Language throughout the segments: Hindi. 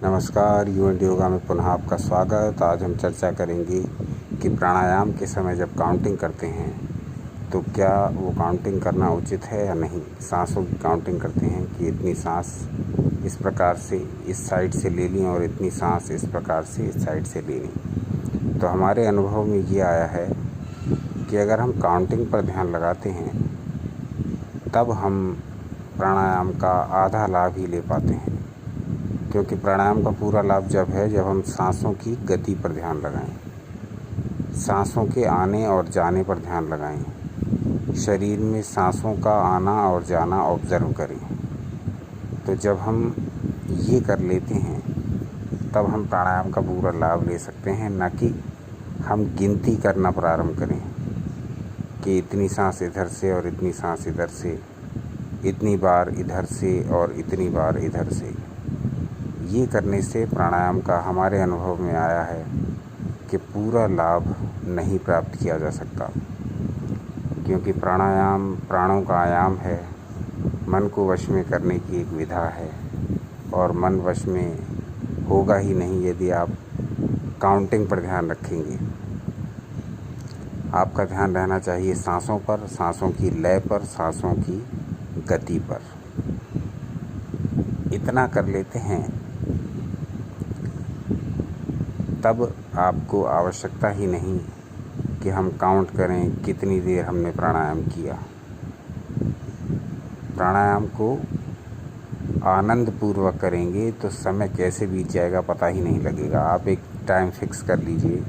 नमस्कार, यू एंड योगा में पुनः आपका स्वागत। आज हम चर्चा करेंगे कि प्राणायाम के समय जब काउंटिंग करते हैं तो क्या वो काउंटिंग करना उचित है या नहीं। सांसों की काउंटिंग करते हैं कि इतनी सांस इस प्रकार से इस साइड से ले ली और इतनी सांस इस प्रकार से इस साइड से ले ली। तो हमारे अनुभव में ये आया है कि अगर हम काउंटिंग पर ध्यान लगाते हैं तब हम प्राणायाम का आधा लाभ ही ले पाते हैं, क्योंकि प्राणायाम का पूरा लाभ जब हम सांसों की गति पर ध्यान लगाएं, सांसों के आने और जाने पर ध्यान लगाएं, शरीर में सांसों का आना और जाना ऑब्ज़र्व करें। तो जब हम ये कर लेते हैं तब हम प्राणायाम का पूरा लाभ ले सकते हैं, न कि हम गिनती करना प्रारंभ करें कि इतनी सांस इधर से और इतनी सांस इधर से, इतनी बार इधर से और इतनी बार इधर से। ये करने से प्राणायाम का हमारे अनुभव में आया है कि पूरा लाभ नहीं प्राप्त किया जा सकता, क्योंकि प्राणायाम प्राणों का आयाम है, मन को वश में करने की एक विधा है और मन वश में होगा ही नहीं यदि आप काउंटिंग पर ध्यान रखेंगे। आपका ध्यान रहना चाहिए सांसों पर, सांसों की लय पर, सांसों की गति पर। इतना कर लेते हैं तब आपको आवश्यकता ही नहीं कि हम काउंट करें कितनी देर हमने प्राणायाम किया। प्राणायाम को आनंद पूर्वक करेंगे तो समय कैसे बीत जाएगा पता ही नहीं लगेगा। आप एक टाइम फिक्स कर लीजिए।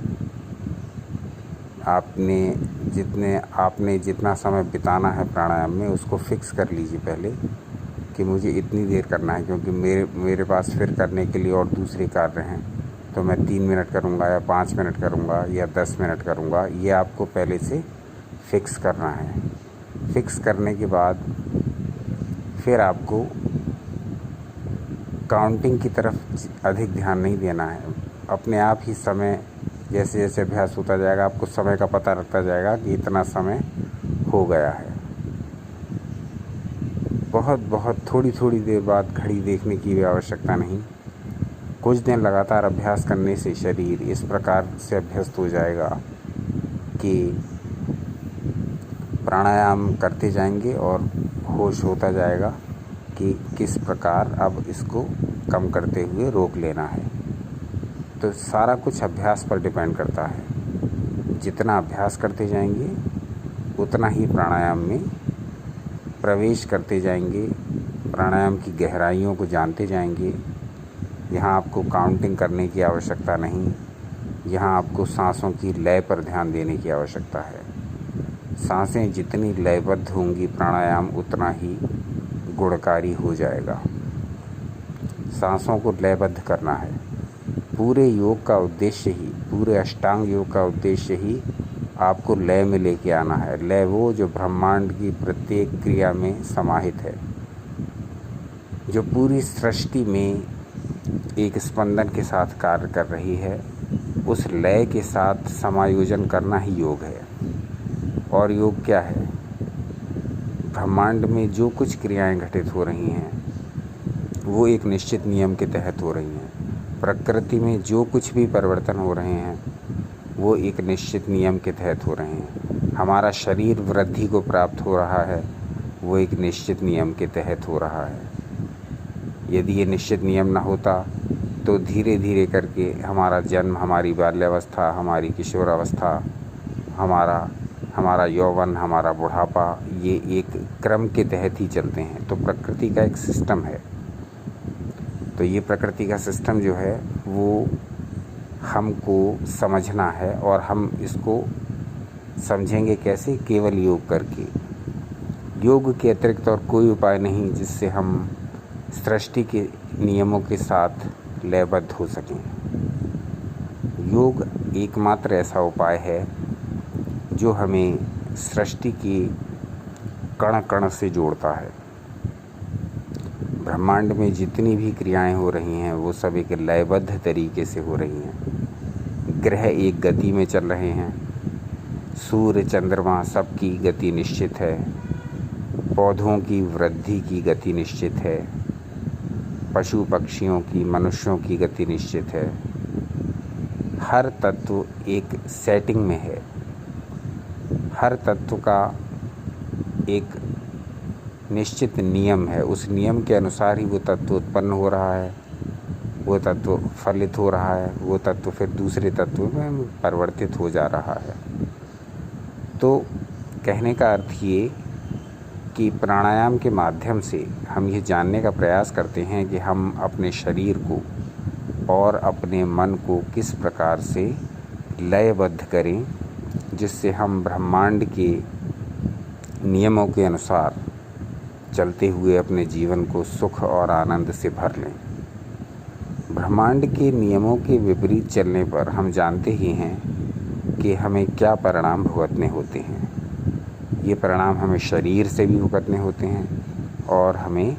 आपने जितना समय बिताना है प्राणायाम में उसको फिक्स कर लीजिए पहले कि मुझे इतनी देर करना है, क्योंकि मेरे पास फिर करने के लिए और दूसरे कार्य हैं। तो मैं 3 मिनट करूँगा या 5 मिनट करूँगा या 10 मिनट करूँगा, ये आपको पहले से फिक्स करना है। फिक्स करने के बाद फिर आपको काउंटिंग की तरफ अधिक ध्यान नहीं देना है। अपने आप ही समय जैसे जैसे अभ्यास होता जाएगा आपको समय का पता लगता जाएगा कि इतना समय हो गया है। बहुत थोड़ी थोड़ी देर बाद घड़ी देखने की भी आवश्यकता नहीं। कुछ दिन लगातार अभ्यास करने से शरीर इस प्रकार से अभ्यस्त हो जाएगा कि प्राणायाम करते जाएंगे और होश होता जाएगा कि किस प्रकार अब इसको कम करते हुए रोक लेना है। तो सारा कुछ अभ्यास पर डिपेंड करता है। जितना अभ्यास करते जाएंगे उतना ही प्राणायाम में प्रवेश करते जाएंगे, प्राणायाम की गहराइयों को जानते जाएंगे। यहाँ आपको काउंटिंग करने की आवश्यकता नहीं, यहाँ आपको सांसों की लय पर ध्यान देने की आवश्यकता है। सांसें जितनी लयबद्ध होंगी प्राणायाम उतना ही गुणकारी हो जाएगा। सांसों को लयबद्ध करना है। पूरे योग का उद्देश्य ही, पूरे अष्टांग योग का उद्देश्य ही आपको लय में लेके आना है। लय वो जो ब्रह्मांड की प्रत्येक क्रिया में समाहित है, जो पूरी सृष्टि में एक स्पंदन के साथ कार्य कर रही है। उस लय के साथ समायोजन करना ही योग है। और योग क्या है? ब्रह्मांड में जो कुछ क्रियाएं घटित हो रही हैं वो एक निश्चित नियम के तहत हो रही हैं। प्रकृति में जो कुछ भी परिवर्तन हो रहे हैं वो एक निश्चित नियम के तहत हो रहे हैं। हमारा शरीर वृद्धि को प्राप्त हो रहा है, वो एक निश्चित नियम के तहत हो रहा है। यदि ये निश्चित नियम ना होता तो धीरे धीरे करके हमारा जन्म, हमारी बाल्यावस्था, हमारी किशोरावस्था, हमारा यौवन, हमारा बुढ़ापा, ये एक क्रम के तहत ही चलते हैं। तो प्रकृति का एक सिस्टम है। तो ये प्रकृति का सिस्टम जो है वो हमको समझना है, और हम इसको समझेंगे कैसे? केवल योग करके। योग के अतिरिक्त और कोई उपाय नहीं जिससे हम सृष्टि के नियमों के साथ लयबद्ध हो सकें। योग एकमात्र ऐसा उपाय है जो हमें सृष्टि के कण कण से जोड़ता है। ब्रह्मांड में जितनी भी क्रियाएं हो रही हैं वो सब एक लयबद्ध तरीके से हो रही हैं। ग्रह एक गति में चल रहे हैं, सूर्य, चंद्रमा सबकी गति निश्चित है, पौधों की वृद्धि की गति निश्चित है, पशु पक्षियों की, मनुष्यों की गति निश्चित है। हर तत्व एक सेटिंग में है। हर तत्व का एक निश्चित नियम है। उस नियम के अनुसार ही वो तत्व उत्पन्न हो रहा है, वो तत्व फलित हो रहा है, वो तत्व फिर दूसरे तत्व में परिवर्तित हो जा रहा है। तो कहने का अर्थ ये कि प्राणायाम के माध्यम से हम ये जानने का प्रयास करते हैं कि हम अपने शरीर को और अपने मन को किस प्रकार से लयबद्ध करें, जिससे हम ब्रह्मांड के नियमों के अनुसार चलते हुए अपने जीवन को सुख और आनंद से भर लें। ब्रह्मांड के नियमों के विपरीत चलने पर हम जानते ही हैं कि हमें क्या परिणाम भुगतने होते हैं। ये परिणाम हमें शरीर से भी भुगतने होते हैं और हमें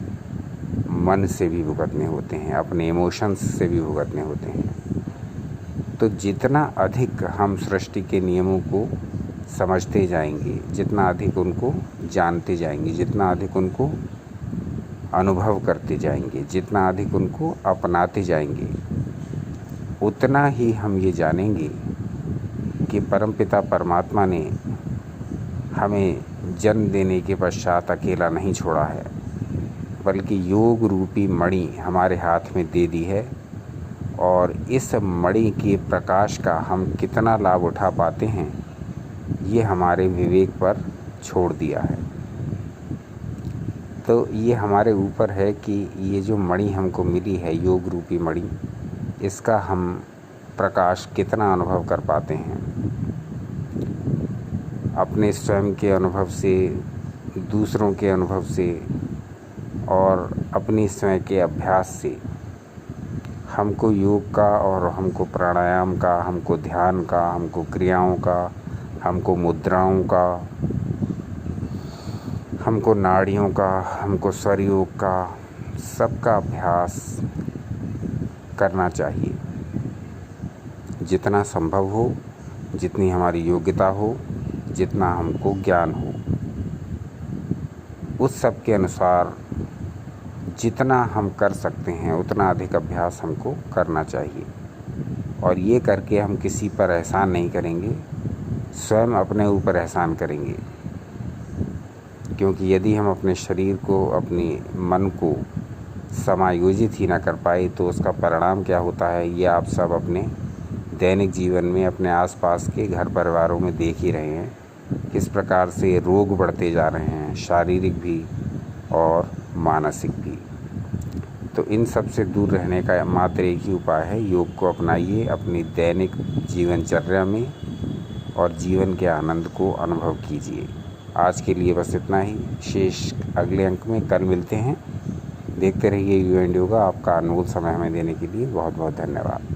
मन से भी भुगतने होते हैं, अपने इमोशंस से भी भुगतने होते हैं। तो जितना अधिक हम सृष्टि के नियमों को समझते जाएंगे, जितना अधिक उनको जानते जाएंगे, जितना अधिक उनको अनुभव करते जाएंगे, जितना अधिक उनको अपनाते जाएंगे, उतना ही हम ये जानेंगे कि परमपिता परमात्मा ने हमें जन्म देने के पश्चात अकेला नहीं छोड़ा है, बल्कि योग रूपी मणि हमारे हाथ में दे दी है। और इस मणि के प्रकाश का हम कितना लाभ उठा पाते हैं, ये हमारे विवेक पर छोड़ दिया है। तो ये हमारे ऊपर है कि ये जो मणि हमको मिली है, योग रूपी मणि, इसका हम प्रकाश कितना अनुभव कर पाते हैं। अपने स्वयं के अनुभव से, दूसरों के अनुभव से और अपनी स्वयं के अभ्यास से हमको योग का और हमको प्राणायाम का, हमको ध्यान का, हमको क्रियाओं का, हमको मुद्राओं का, हमको नाड़ियों का, हमको स्वर योग का, सबका अभ्यास करना चाहिए। जितना संभव हो, जितनी हमारी योग्यता हो, जितना हमको ज्ञान हो, उस सब के अनुसार जितना हम कर सकते हैं उतना अधिक अभ्यास हमको करना चाहिए। और ये करके हम किसी पर एहसान नहीं करेंगे, स्वयं अपने ऊपर एहसान करेंगे। क्योंकि यदि हम अपने शरीर को, अपने मन को समायोजित ही ना कर पाए तो उसका परिणाम क्या होता है, ये आप सब अपने दैनिक जीवन में, अपने आसपास के घर परिवारों में देख ही रहे हैं। किस प्रकार से रोग बढ़ते जा रहे हैं, शारीरिक भी और मानसिक भी। तो इन सब से दूर रहने का मात्र एक ही उपाय है, योग को अपनाइए अपनी दैनिक जीवनचर्या में और जीवन के आनंद को अनुभव कीजिए। आज के लिए बस इतना ही। शेष अगले अंक में कल मिलते हैं। देखते रहिए यू एंड योगा। आपका अनमोल समय हमें देने के लिए बहुत बहुत धन्यवाद।